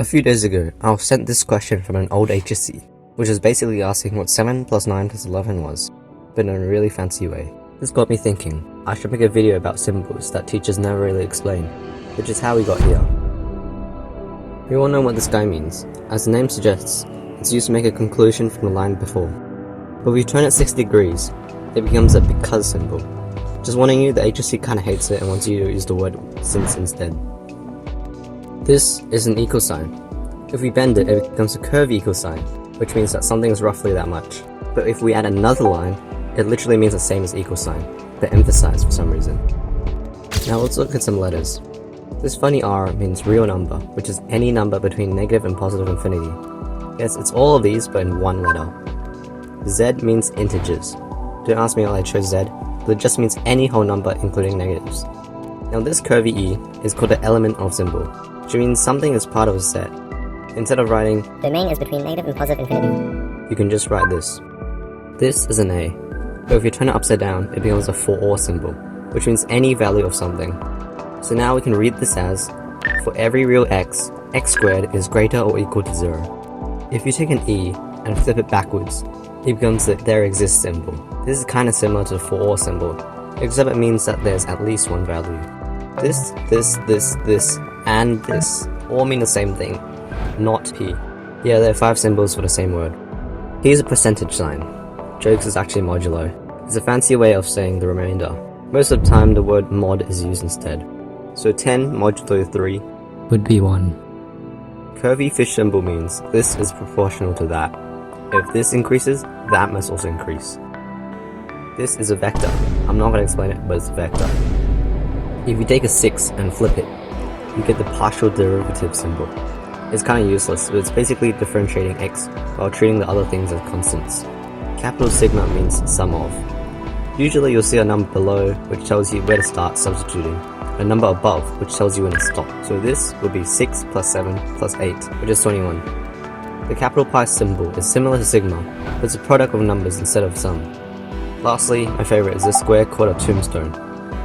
A few days ago, I was sent this question from an old HSC, which is basically asking what 7 plus 9 plus 11 was, but in a really fancy way. This got me thinking, I should make a video about symbols that teachers never really explain, which is how we got here. We all know what this guy means. As the name suggests, it's used to make a conclusion from the line before. But if we turn it 60 degrees, it becomes a because symbol. Just warning you, the HSC kinda hates it and wants you to use the word since instead. This is an equal sign. If we bend it, it becomes a curvy equal sign, which means that something is roughly that much. But if we add another line, it literally means the same as equal sign, but emphasized for some reason. Now let's look at some letters. This funny R means real number, which is any number between negative and positive infinity. Yes, it's all of these, but in one letter. Z means integers. Don't ask me why I chose Z, but it just means any whole number including negatives. Now this curvy E is called the element of symbol, which means something is part of a set. Instead of writing domain is between negative and positive infinity, you can just write this. This is an A, but if you turn it upside down, it becomes a for or symbol, which means any value of something. So now we can read this as, for every real x, x squared is greater or equal to 0. If you take an E and flip it backwards, it becomes the there exists symbol. This is kinda similar to the for or symbol, except it means that there's at least one value. This, and this all mean the same thing, not P. Yeah, there are 5 symbols for the same word. P is a percentage sign. Jokes is actually modulo. It's a fancy way of saying the remainder. Most of the time the word mod is used instead. So 10 modulo 3 would be 1. Curvy fish symbol means this is proportional to that. If this increases, that must also increase. This is a vector. I'm not going to explain it, but it's a vector. If you take a 6 and flip it, you get the partial derivative symbol. It's kind of useless, but it's basically differentiating x while treating the other things as constants. Capital sigma means sum of. Usually you'll see a number below, which tells you where to start substituting, and a number above, which tells you when to stop. So this would be 6 plus 7 plus 8, which is 21. The capital Pi symbol is similar to sigma, but it's a product of numbers instead of sum. Lastly, my favorite is this square called a tombstone.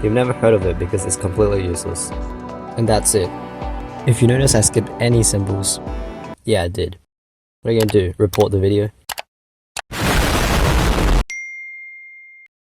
You've never heard of it because it's completely useless. And that's it. If you notice I skipped any symbols, yeah I did. What are you gonna do, report the video?